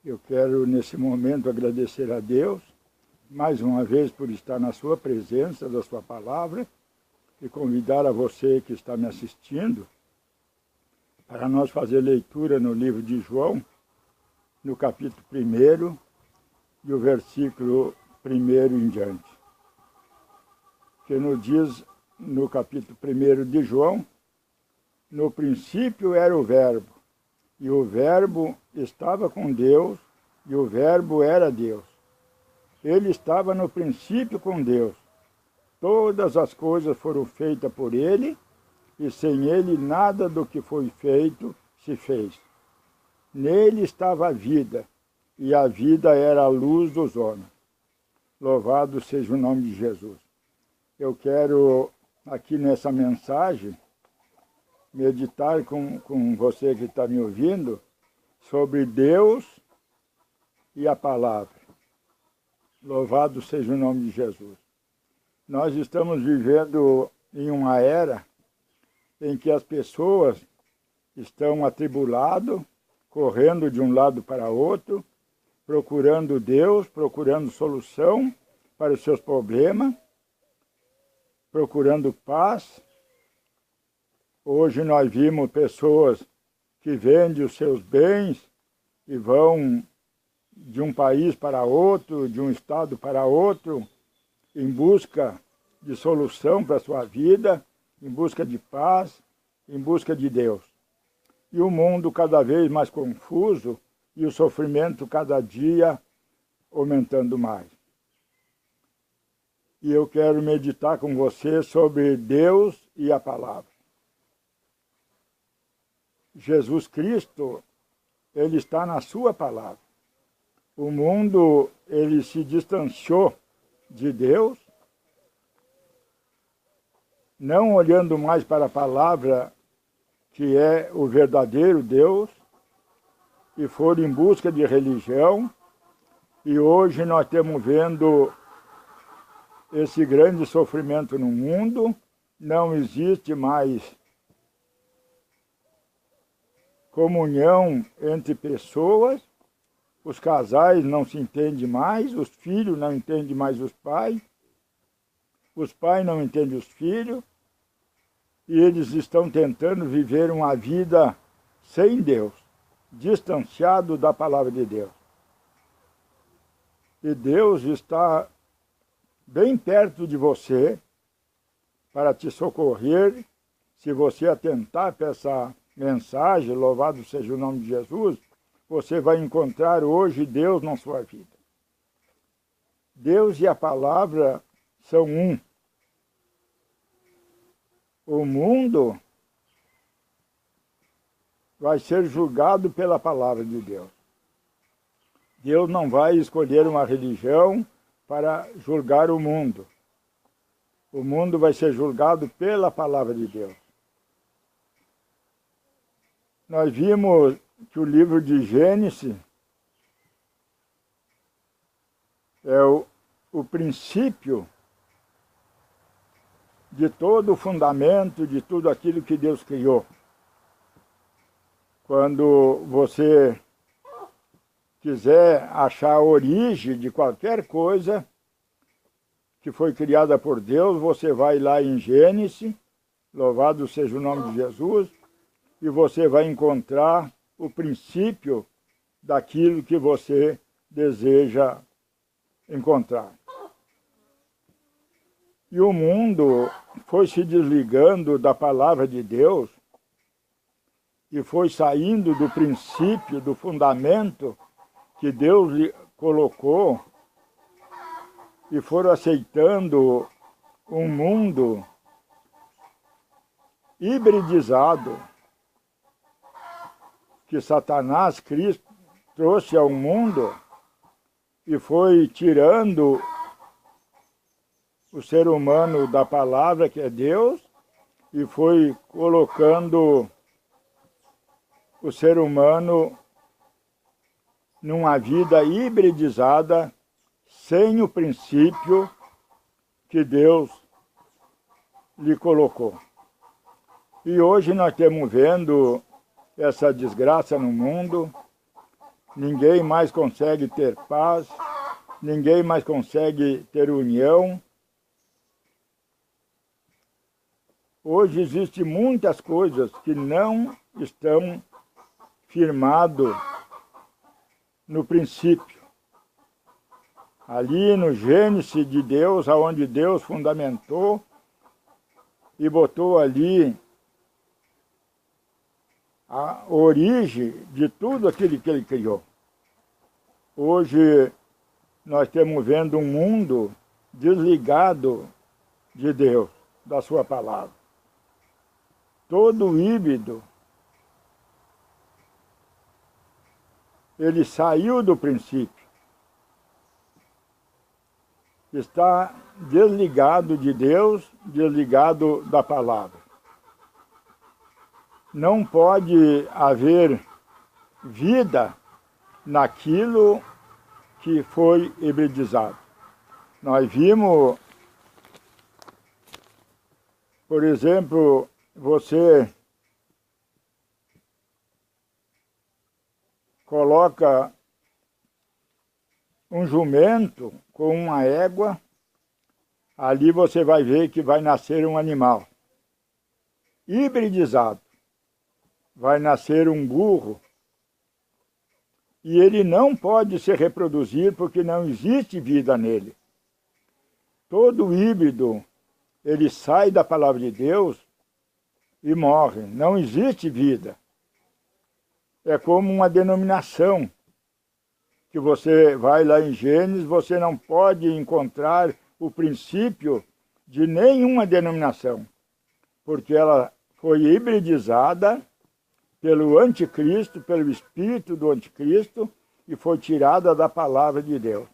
Eu quero, nesse momento, agradecer a Deus, mais uma vez, por estar na sua presença, da sua palavra, e convidar a você que está me assistindo para nós fazer leitura no livro de João, no capítulo 1 e o versículo 1 em diante. Que nos diz, no capítulo 1 de João, no princípio era o Verbo, e o Verbo estava com Deus, e o Verbo era Deus. Ele estava no princípio com Deus. Todas as coisas foram feitas por ele, e sem ele nada do que foi feito se fez. Nele estava a vida, e a vida era a luz dos homens. Louvado seja o nome de Jesus. Eu quero, aqui nessa mensagem, meditar com você que está me ouvindo sobre Deus e a palavra. Louvado seja o nome de Jesus. Nós estamos vivendo em uma era em que as pessoas estão atribuladas, correndo de um lado para outro, procurando Deus, procurando solução para os seus problemas, procurando paz. Hoje nós vimos pessoas que vendem os seus bens e vão de um país para outro, de um estado para outro, em busca de solução para a sua vida, em busca de paz, em busca de Deus. E o mundo cada vez mais confuso e o sofrimento cada dia aumentando mais. E eu quero meditar com você sobre Deus e a palavra. Jesus Cristo, ele está na sua palavra. O mundo, ele se distanciou de Deus, não olhando mais para a palavra, que é o verdadeiro Deus, e foram em busca de religião, e hoje nós estamos vendo esse grande sofrimento no mundo, não existe mais comunhão entre pessoas, os casais não se entendem mais, os filhos não entendem mais os pais não entendem os filhos, e eles estão tentando viver uma vida sem Deus, distanciado da palavra de Deus. E Deus está bem perto de você para te socorrer, se você atentar para essa mensagem, louvado seja o nome de Jesus, você vai encontrar hoje Deus na sua vida. Deus e a palavra são um. O mundo vai ser julgado pela palavra de Deus. Deus não vai escolher uma religião para julgar o mundo. O mundo vai ser julgado pela palavra de Deus. Nós vimos que o livro de Gênesis é o princípio de todo o fundamento, de tudo aquilo que Deus criou. Quando você quiser achar a origem de qualquer coisa que foi criada por Deus, você vai lá em Gênesis, louvado seja o nome de Jesus, e você vai encontrar o princípio daquilo que você deseja encontrar. E o mundo foi se desligando da palavra de Deus e foi saindo do princípio, do fundamento que Deus lhe colocou, e foram aceitando um mundo hibridizado que Satanás Cristo trouxe ao mundo e foi tirando o ser humano da palavra, que é Deus, e foi colocando o ser humano numa vida hibridizada, sem o princípio que Deus lhe colocou. E hoje nós estamos vendo essa desgraça no mundo, ninguém mais consegue ter paz, ninguém mais consegue ter união. Hoje existem muitas coisas que não estão firmadas no princípio. Ali no Gênesis de Deus, aonde Deus fundamentou e botou ali a origem de tudo aquilo que Ele criou. Hoje nós estamos vendo um mundo desligado de Deus, da sua palavra. Todo híbrido, ele saiu do princípio. Está desligado de Deus, desligado da palavra. Não pode haver vida naquilo que foi hibridizado. Nós vimos, por exemplo, você coloca um jumento com uma égua, ali você vai ver que vai nascer um animal hibridizado. Vai nascer um burro e ele não pode se reproduzir porque não existe vida nele. Todo híbrido, ele sai da palavra de Deus e morre. Não existe vida. É como uma denominação, que você vai lá em Gênesis, você não pode encontrar o princípio de nenhuma denominação, porque ela foi hibridizada pelo anticristo, pelo espírito do anticristo, e foi tirada da palavra de Deus.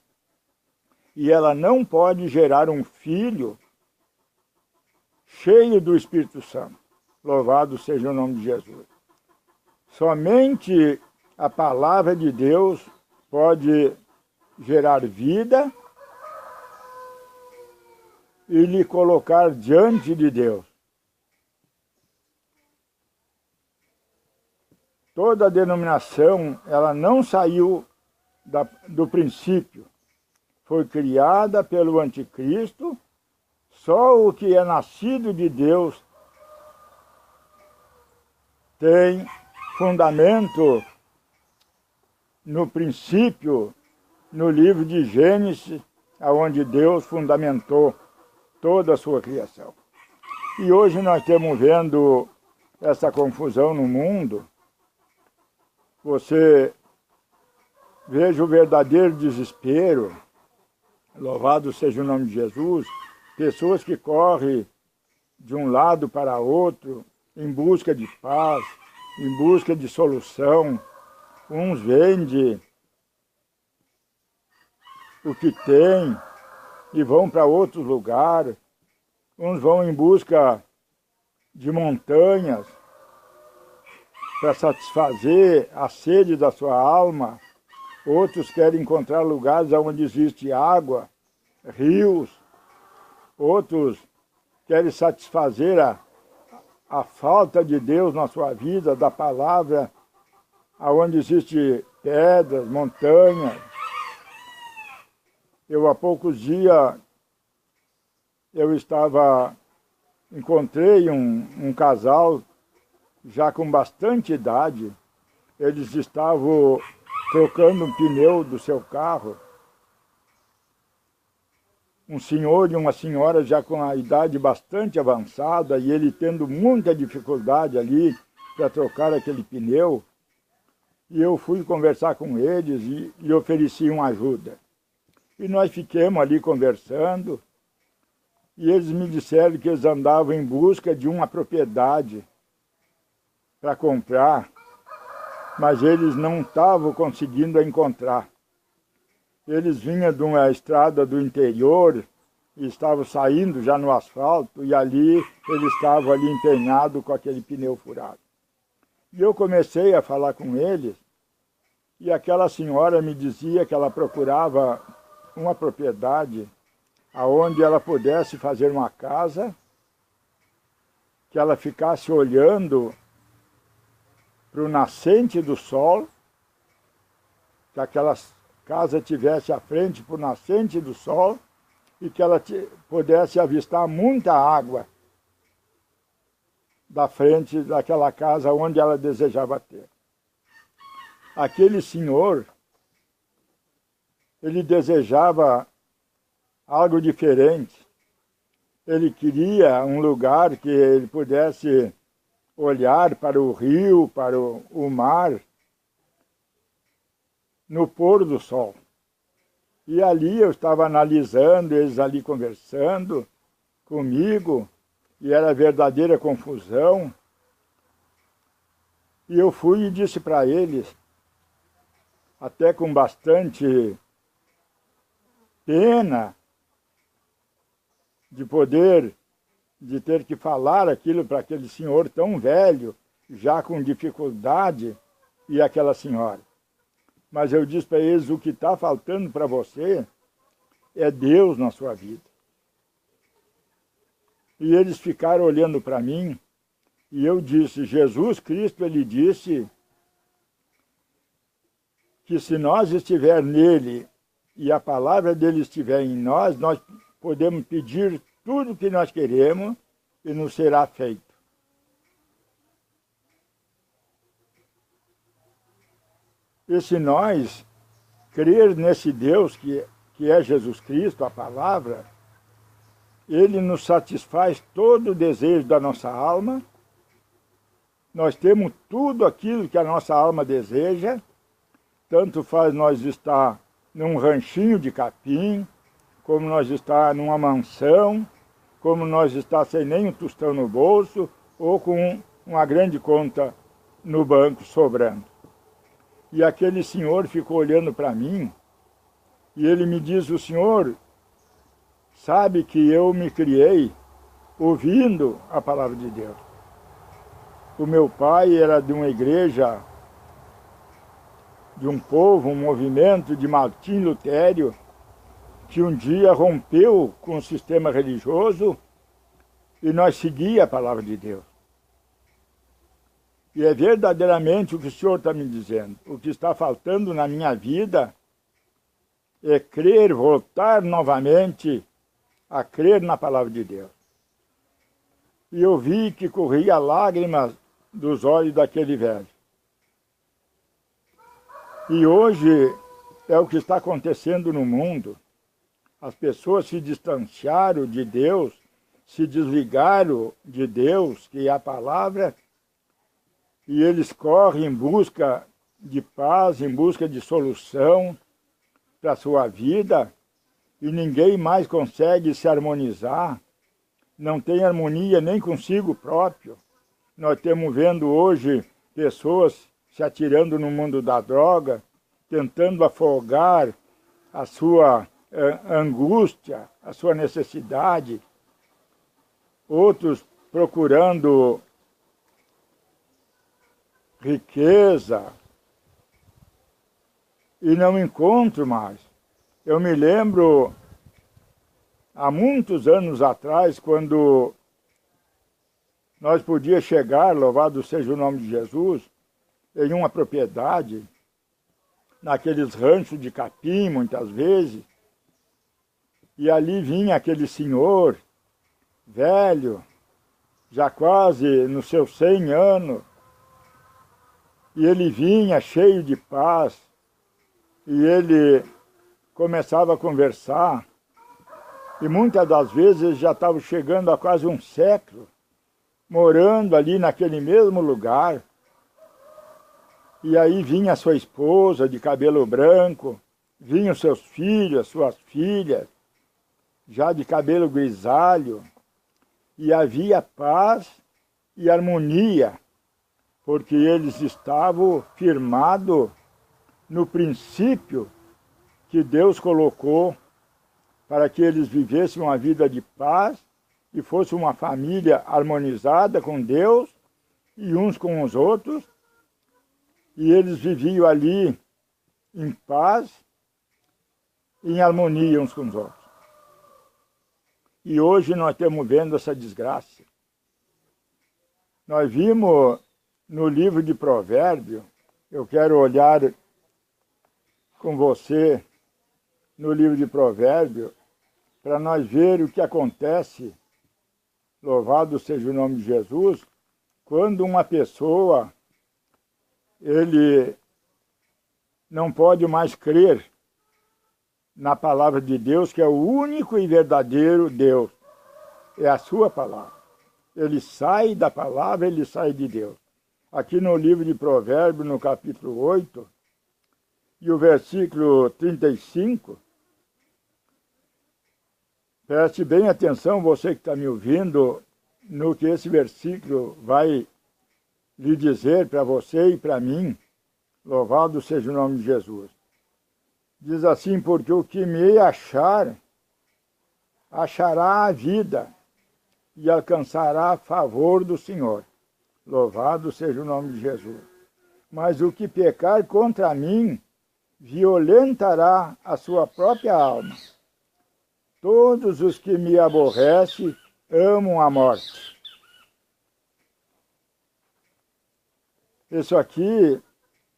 E ela não pode gerar um filho cheio do Espírito Santo. Louvado seja o nome de Jesus. Somente a palavra de Deus pode gerar vida e lhe colocar diante de Deus. Toda a denominação, ela não saiu do princípio. Foi criada pelo anticristo. Só o que é nascido de Deus tem fundamento no princípio, no livro de Gênesis, onde Deus fundamentou toda a sua criação. E hoje nós estamos vendo essa confusão no mundo. Você veja o verdadeiro desespero, louvado seja o nome de Jesus, pessoas que correm de um lado para outro em busca de paz, em busca de solução. Uns vendem o que tem e vão para outros lugares. Uns vão em busca de montanhas para satisfazer a sede da sua alma. Outros querem encontrar lugares onde existe água, rios. Outros querem satisfazer a falta de Deus na sua vida, da palavra, onde existe pedras, montanhas. Há poucos dias, encontrei um casal já com bastante idade. Eles estavam trocando um pneu do seu carro. Um senhor e uma senhora já com a idade bastante avançada e ele tendo muita dificuldade ali para trocar aquele pneu. E eu fui conversar com eles e ofereci uma ajuda. E nós ficamos ali conversando e eles me disseram que eles andavam em busca de uma propriedade para comprar, mas eles não estavam conseguindo encontrar. Eles vinham de uma estrada do interior e estavam saindo já no asfalto e ali eles estavam ali empenhados com aquele pneu furado. E eu comecei a falar com eles e aquela senhora me dizia que ela procurava uma propriedade onde ela pudesse fazer uma casa, que ela ficasse olhando para o nascente do sol que aquela casa tivesse à frente por nascente do sol e que ela pudesse avistar muita água da frente daquela casa onde ela desejava ter. Aquele senhor, ele desejava algo diferente. Ele queria um lugar que ele pudesse olhar para o rio, para o mar, no pôr do sol. E ali eu estava analisando, eles ali conversando comigo, e era verdadeira confusão. E eu fui e disse para eles, até com bastante pena, de ter que falar aquilo para aquele senhor tão velho, já com dificuldade, e aquela senhora. Mas eu disse para eles, o que está faltando para você é Deus na sua vida. E eles ficaram olhando para mim, e eu disse, Jesus Cristo, ele disse que se nós estiver nele e a palavra dele estiver em nós, nós podemos pedir tudo o que nós queremos e nos será feito. E se nós crer nesse Deus que é Jesus Cristo, a palavra, ele nos satisfaz todo o desejo da nossa alma. Nós temos tudo aquilo que a nossa alma deseja, tanto faz nós estar num ranchinho de capim, como nós estar numa mansão, como nós estar sem nem um tostão no bolso, ou com uma grande conta no banco sobrando. E aquele senhor ficou olhando para mim, e ele me diz, o senhor sabe que eu me criei ouvindo a palavra de Deus. O meu pai era de uma igreja, de um povo, um movimento de Martim Lutério, que um dia rompeu com o sistema religioso e nós seguíamos a palavra de Deus. E é verdadeiramente o que o senhor está me dizendo. O que está faltando na minha vida é crer, voltar novamente a crer na palavra de Deus. E eu vi que corria lágrimas dos olhos daquele velho. E hoje é o que está acontecendo no mundo. As pessoas se distanciaram de Deus, se desligaram de Deus, que é a palavra, e eles correm em busca de paz, em busca de solução para a sua vida, e ninguém mais consegue se harmonizar, não tem harmonia nem consigo próprio. Nós estamos vendo hoje pessoas se atirando no mundo da droga, tentando afogar a sua angústia, a sua necessidade. Outros procurando riqueza e não encontro mais. Eu me lembro, há muitos anos atrás, quando nós podíamos chegar, louvado seja o nome de Jesus, em uma propriedade, naqueles ranchos de capim, muitas vezes, e ali vinha aquele senhor, velho, já quase nos seus 100 anos, e ele vinha cheio de paz, e ele começava a conversar, e muitas das vezes ele já estava chegando a quase um século, morando ali naquele mesmo lugar. E aí vinha a sua esposa de cabelo branco, vinham seus filhos, suas filhas, já de cabelo grisalho, e havia paz e harmonia, porque eles estavam firmados no princípio que Deus colocou para que eles vivessem uma vida de paz e fosse uma família harmonizada com Deus e uns com os outros, e eles viviam ali em paz, em harmonia uns com os outros. E hoje nós estamos vendo essa desgraça. Nós vimos no livro de Provérbios, eu quero olhar com você no livro de Provérbios, para nós ver o que acontece, louvado seja o nome de Jesus, quando uma pessoa, ele não pode mais crer na palavra de Deus, que é o único e verdadeiro Deus, é a sua palavra. Ele sai da palavra, ele sai de Deus. Aqui no livro de Provérbios, no capítulo 8, e o versículo 35, preste bem atenção, você que está me ouvindo, no que esse versículo vai lhe dizer para você e para mim, louvado seja o nome de Jesus. Diz assim, porque o que me achar, achará a vida e alcançará favor do Senhor. Louvado seja o nome de Jesus. Mas o que pecar contra mim, violentará a sua própria alma. Todos os que me aborrecem amam a morte. Isso aqui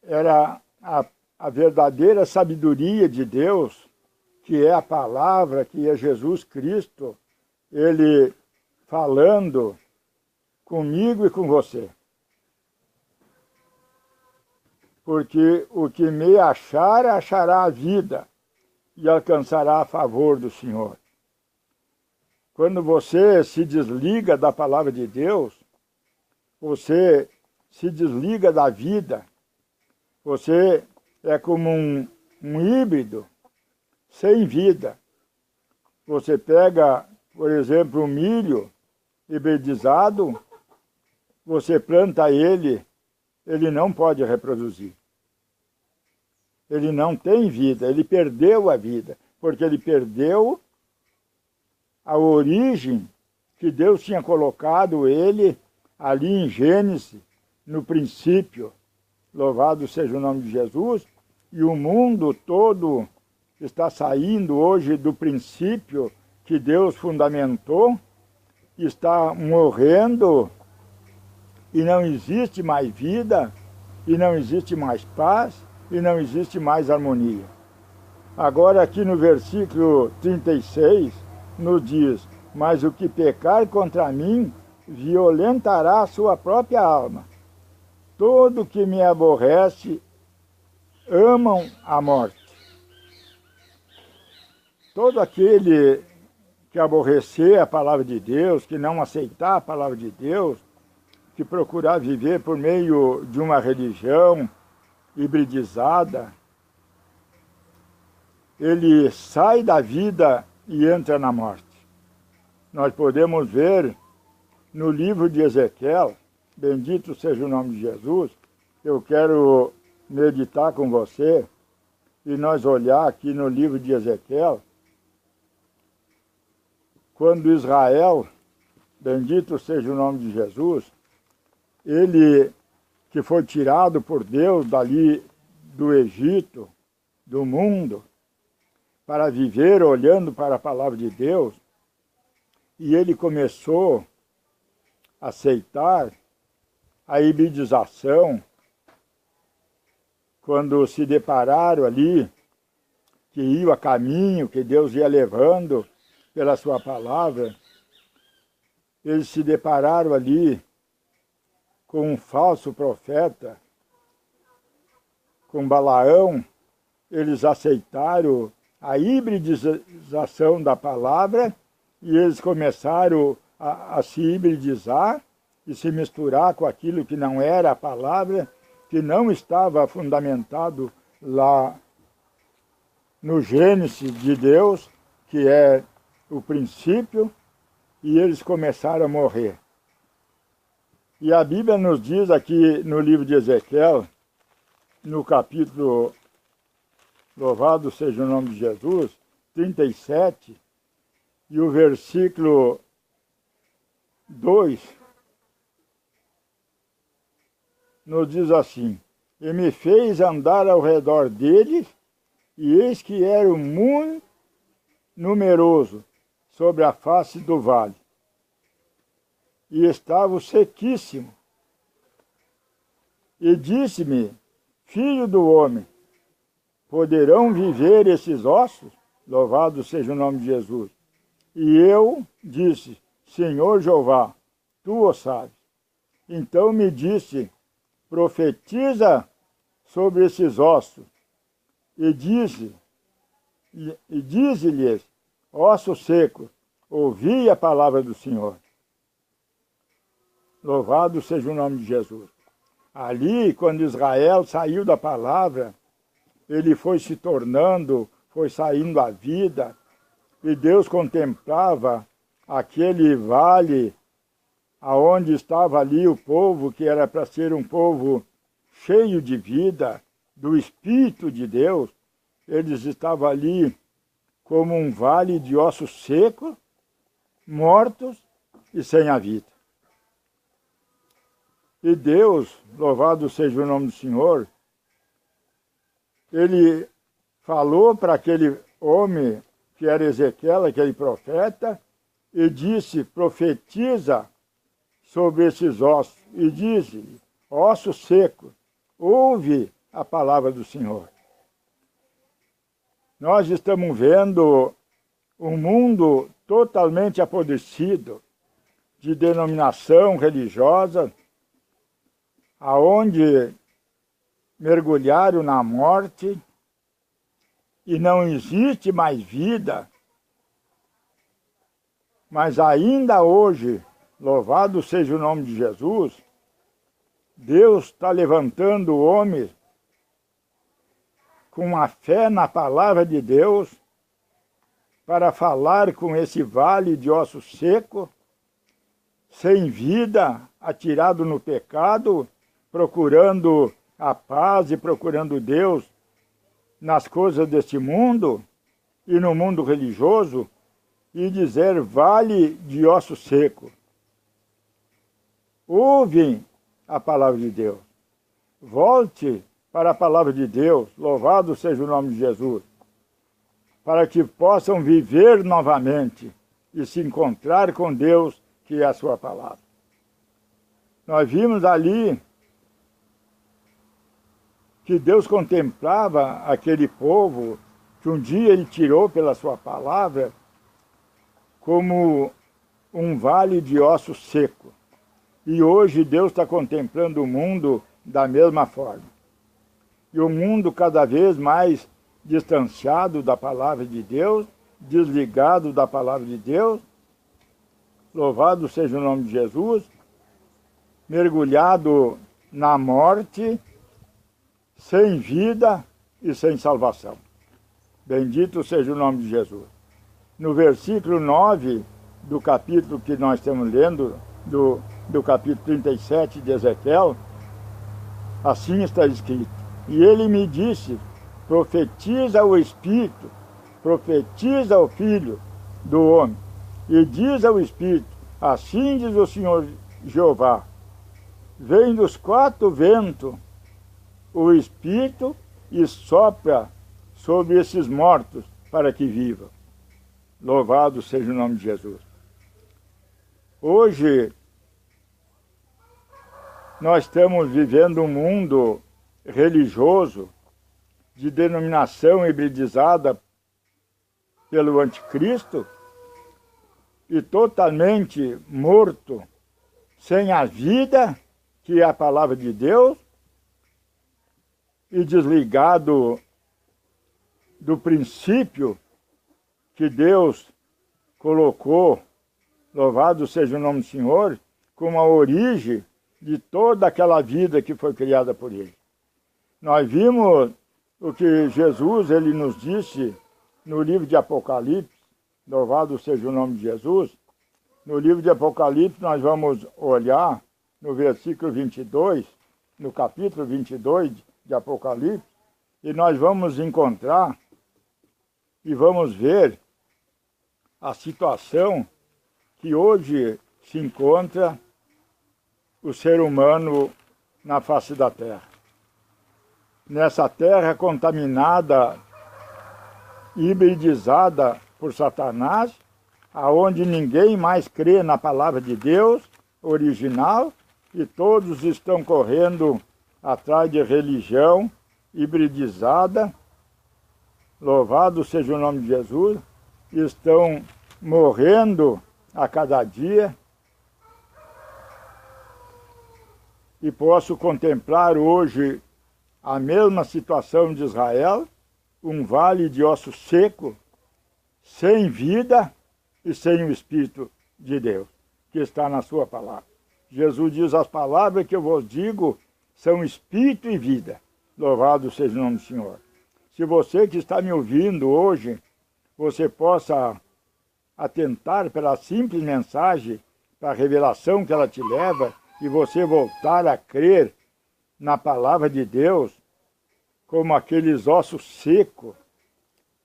era a verdadeira sabedoria de Deus, que é a palavra, que é Jesus Cristo, ele falando comigo e com você. Porque o que me achar, achará a vida e alcançará a favor do Senhor. Quando você se desliga da palavra de Deus, você se desliga da vida, você é como um híbrido sem vida. Você pega, por exemplo, um milho hibridizado, você planta ele, ele não pode reproduzir. Ele não tem vida, ele perdeu a vida, porque ele perdeu a origem que Deus tinha colocado ele ali em Gênesis, no princípio. Louvado seja o nome de Jesus. E o mundo todo está saindo hoje do princípio que Deus fundamentou, está morrendo e não existe mais vida, e não existe mais paz, e não existe mais harmonia. Agora aqui no versículo 36 nos diz, mas o que pecar contra mim, violentará a sua própria alma. Todo que me aborrece, amam a morte. Todo aquele que aborrecer a palavra de Deus, que não aceitar a palavra de Deus, que procurar viver por meio de uma religião hibridizada, ele sai da vida e entra na morte. Nós podemos ver no livro de Ezequiel, bendito seja o nome de Jesus, eu quero meditar com você e nós olhar aqui no livro de Ezequiel, quando Israel, bendito seja o nome de Jesus, ele que foi tirado por Deus dali do Egito, do mundo, para viver olhando para a palavra de Deus, e ele começou a aceitar a hibridização, quando se depararam ali, que ia a caminho, que Deus ia levando pela sua palavra, eles se depararam ali com um falso profeta, com Balaão, eles aceitaram a hibridização da palavra e eles começaram a se hibridizar e se misturar com aquilo que não era a palavra, que não estava fundamentado lá no Gênesis de Deus, que é o princípio, e eles começaram a morrer. E a Bíblia nos diz aqui no livro de Ezequiel, no capítulo, louvado seja o nome de Jesus, 37, e o versículo 2, nos diz assim, e me fez andar ao redor deles, e eis que eram muito numerosos sobre a face do vale, e estava sequíssimo. E disse-me, filho do homem, poderão viver esses ossos? Louvado seja o nome de Jesus. E eu disse, Senhor Jeová, tu o sabes. Então me disse, profetiza sobre esses ossos, e dize-lhes, ossos secos, ouvi a palavra do Senhor. Louvado seja o nome de Jesus. Ali, quando Israel saiu da palavra, ele foi se tornando, foi saindo à vida, e Deus contemplava aquele vale aonde estava ali o povo, que era para ser um povo cheio de vida, do Espírito de Deus. Eles estavam ali como um vale de ossos secos, mortos e sem a vida. E Deus, louvado seja o nome do Senhor, Ele falou para aquele homem, que era Ezequiel, aquele profeta, e disse, profetiza sobre esses ossos, e diz-lhe, ossos secos, ouve a palavra do Senhor. Nós estamos vendo um mundo totalmente apodrecido, de denominação religiosa, aonde mergulharam na morte e não existe mais vida. Mas ainda hoje, louvado seja o nome de Jesus, Deus está levantando homens com a fé na palavra de Deus para falar com esse vale de ossos secos, sem vida, atirado no pecado, procurando a paz e procurando Deus nas coisas deste mundo e no mundo religioso, e dizer, vale de ossos secos, ouvem a palavra de Deus. Volte para a palavra de Deus, louvado seja o nome de Jesus, para que possam viver novamente e se encontrar com Deus, que é a sua palavra. Nós vimos ali que Deus contemplava aquele povo que um dia Ele tirou pela sua palavra como um vale de ossos secos. E hoje Deus está contemplando o mundo da mesma forma. E o mundo cada vez mais distanciado da palavra de Deus, desligado da palavra de Deus, louvado seja o nome de Jesus, mergulhado na morte, sem vida e sem salvação. Bendito seja o nome de Jesus. No versículo 9 do capítulo que nós estamos lendo, do capítulo 37 de Ezequiel, assim está escrito, e ele me disse, profetiza o Espírito, profetiza o Filho do homem, e diz ao Espírito, assim diz o Senhor Jeová, vem dos quatro ventos o Espírito e sopra sobre esses mortos para que vivam. Louvado seja o nome de Jesus. Hoje, nós estamos vivendo um mundo religioso de denominação hibridizada pelo anticristo e totalmente morto, sem a vida, que é a palavra de Deus, e desligado do princípio que Deus colocou, louvado seja o nome do Senhor, como a origem de toda aquela vida que foi criada por Ele. Nós vimos o que Jesus ele nos disse no livro de Apocalipse, louvado seja o nome de Jesus. No livro de Apocalipse nós vamos olhar no versículo 22, no capítulo 22 de Apocalipse, e nós vamos encontrar e vamos ver a situação que hoje se encontra o ser humano na face da terra. Nessa terra contaminada, hibridizada por Satanás, aonde ninguém mais crê na palavra de Deus original e todos estão correndo atrás de religião hibridizada louvado seja o nome de Jesus, estão morrendo a cada dia. E posso contemplar hoje a mesma situação de Israel, um vale de osso seco, sem vida e sem o Espírito de Deus, que está na sua palavra. Jesus diz, as palavras que eu vos digo são Espírito e vida. Louvado seja o nome do Senhor. Se você que está me ouvindo hoje, você possa atentar pela simples mensagem, para a revelação que ela te leva, e você voltar a crer na palavra de Deus, como aqueles ossos secos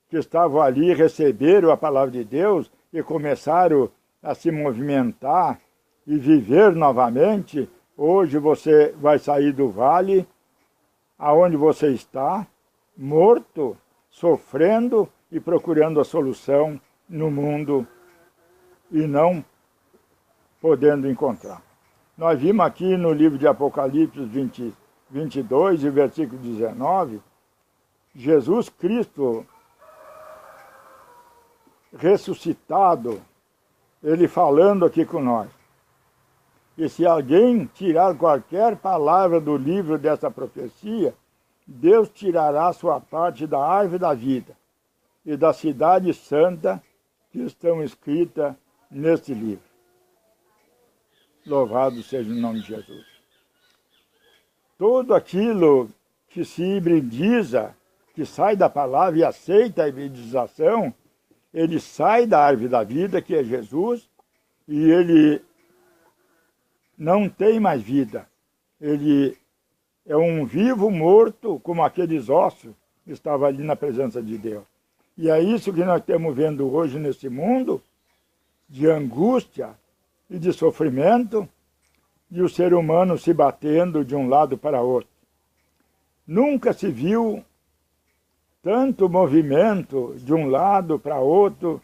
que estavam ali, receberam a palavra de Deus e começaram a se movimentar e viver novamente, hoje você vai sair do vale, aonde você está, morto, sofrendo e procurando a solução no mundo e não podendo encontrar. Nós vimos aqui no livro de Apocalipse 22 e versículo 19, Jesus Cristo ressuscitado, ele falando aqui com nós. E se alguém tirar qualquer palavra do livro dessa profecia, Deus tirará sua parte da árvore da vida e da cidade santa que estão escritas neste livro. Louvado seja o nome de Jesus. Tudo aquilo que se hibridiza, que sai da palavra e aceita a hibridização, ele sai da árvore da vida, que é Jesus, e ele não tem mais vida. Ele é um vivo morto, como aqueles ossos que estavam ali na presença de Deus. E é isso que nós estamos vendo hoje nesse mundo, de angústia e de sofrimento, e o ser humano se batendo de um lado para outro. Nunca se viu tanto movimento de um lado para outro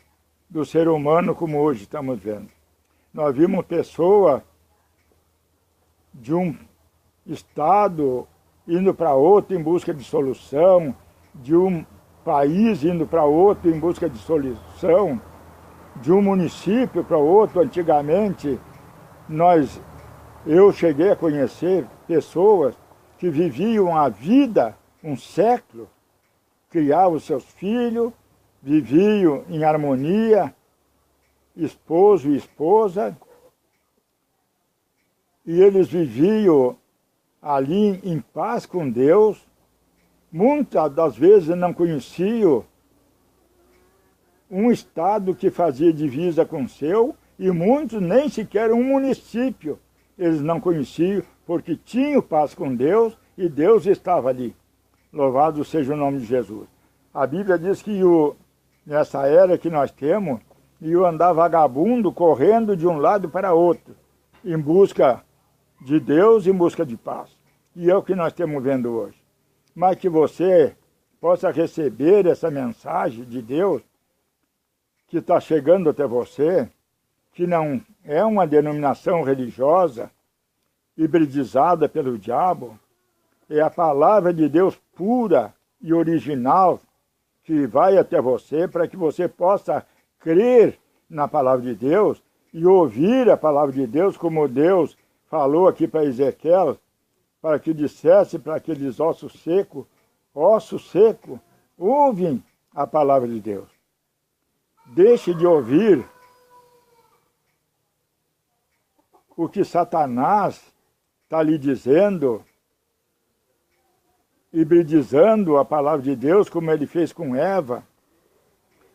do ser humano como hoje estamos vendo. Nós vimos pessoas de um estado indo para outro em busca de solução, de um país indo para outro em busca de solução, de um município para outro. Antigamente, eu cheguei a conhecer pessoas que viviam a vida um século, criavam seus filhos, viviam em harmonia, esposo e esposa, e eles viviam ali em paz com Deus. Muitas das vezes não conheciam um estado que fazia divisa com o seu, e muitos nem sequer um município eles não conheciam, porque tinham paz com Deus e Deus estava ali. Louvado seja o nome de Jesus. A Bíblia diz que nessa era que nós temos, eu andar vagabundo, correndo de um lado para outro, em busca de Deus, em busca de paz. E é o que nós estamos vendo hoje. Mas que você possa receber essa mensagem de Deus que está chegando até você, que não é uma denominação religiosa hibridizada pelo diabo, é a palavra de Deus pura e original que vai até você para que você possa crer na palavra de Deus e ouvir a palavra de Deus, como Deus falou aqui para Ezequiel, para que dissesse para aqueles ossos secos, ouvem a palavra de Deus. Deixe de ouvir o que Satanás está lhe dizendo, hibridizando a palavra de Deus, como ele fez com Eva,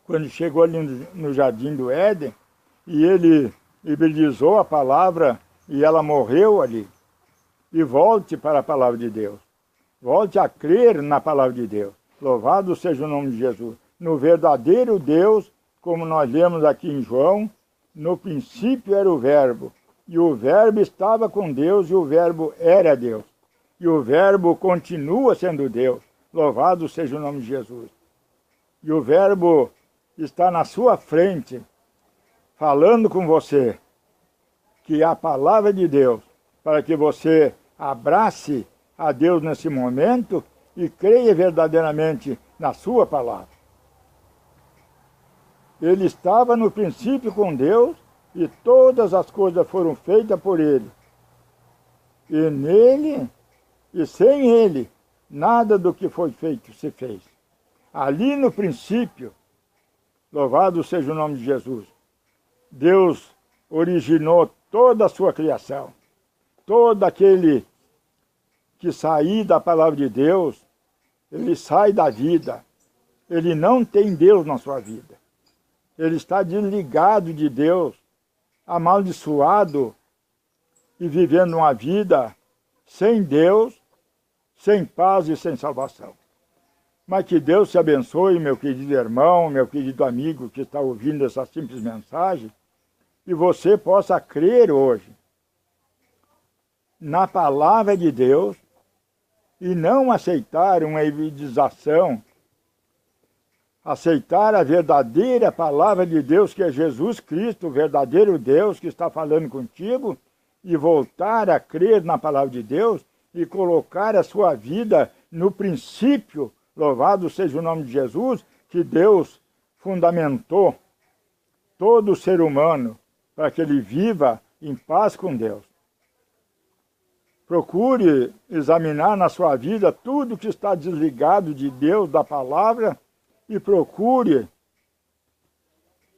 quando chegou ali no jardim do Éden, e ele hibridizou a palavra e ela morreu ali. E volte para a palavra de Deus. Volte a crer na palavra de Deus. Louvado seja o nome de Jesus. No verdadeiro Deus, como nós lemos aqui em João, no princípio era o Verbo, e o Verbo estava com Deus, e o Verbo era Deus. E o Verbo continua sendo Deus. Louvado seja o nome de Jesus. E o Verbo está na sua frente, falando com você, que é a palavra de Deus, para que você abrace a Deus nesse momento e creia verdadeiramente na sua palavra. Ele estava no princípio com Deus e todas as coisas foram feitas por Ele. E nele, e sem Ele, nada do que foi feito se fez. Ali no princípio, louvado seja o nome de Jesus, Deus originou toda a sua criação. Todo aquele que sair da palavra de Deus, ele sai da vida. Ele não tem Deus na sua vida. Ele está desligado de Deus, amaldiçoado e vivendo uma vida sem Deus, sem paz e sem salvação. Mas que Deus te abençoe, meu querido irmão, meu querido amigo que está ouvindo essa simples mensagem, e você possa crer hoje na palavra de Deus e não aceitar uma evidização, aceitar a verdadeira palavra de Deus, que é Jesus Cristo, o verdadeiro Deus que está falando contigo, e voltar a crer na palavra de Deus e colocar a sua vida no princípio, louvado seja o nome de Jesus, que Deus fundamentou todo o ser humano para que ele viva em paz com Deus. Procure examinar na sua vida tudo que está desligado de Deus, da palavra, e procure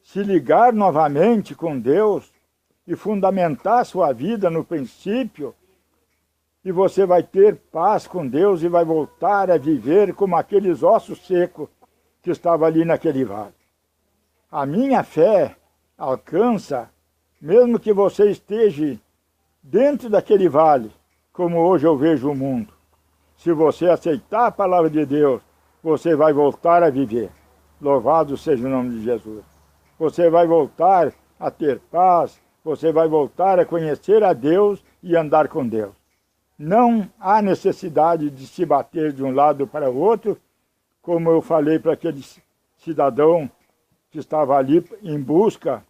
se ligar novamente com Deus e fundamentar sua vida no princípio, e você vai ter paz com Deus e vai voltar a viver como aqueles ossos secos que estavam ali naquele vale. A minha fé alcança, mesmo que você esteja dentro daquele vale, como hoje eu vejo o mundo. Se você aceitar a palavra de Deus, você vai voltar a viver. Louvado seja o nome de Jesus. Você vai voltar a ter paz, você vai voltar a conhecer a Deus e andar com Deus. Não há necessidade de se bater de um lado para o outro, como eu falei para aquele cidadão que estava ali em busca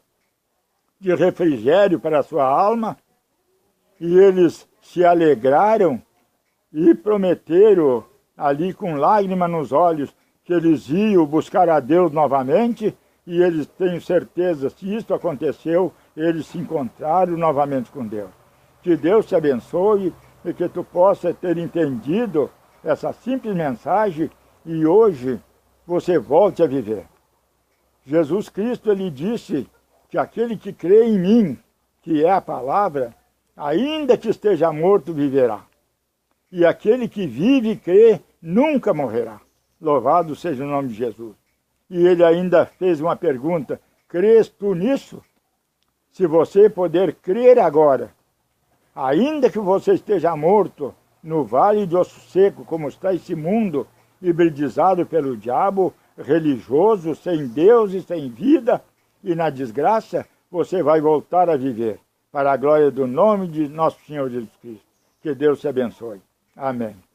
de refrigério para a sua alma, e eles se alegraram e prometeram ali com lágrimas nos olhos que eles iam buscar a Deus novamente, e eles têm certeza, se isso aconteceu, eles se encontraram novamente com Deus. Que Deus te abençoe e que tu possa ter entendido essa simples mensagem e hoje você volte a viver. Jesus Cristo, ele disse que aquele que crê em mim, que é a palavra, ainda que esteja morto, viverá. E aquele que vive e crê, nunca morrerá. Louvado seja o nome de Jesus. E ele ainda fez uma pergunta: crês tu nisso? Se você puder crer agora, ainda que você esteja morto no vale de osso seco, como está esse mundo hibridizado pelo diabo, religioso, sem Deus e sem vida, e na desgraça, você vai voltar a viver, para a glória do nome de nosso Senhor Jesus Cristo. Que Deus te abençoe. Amém.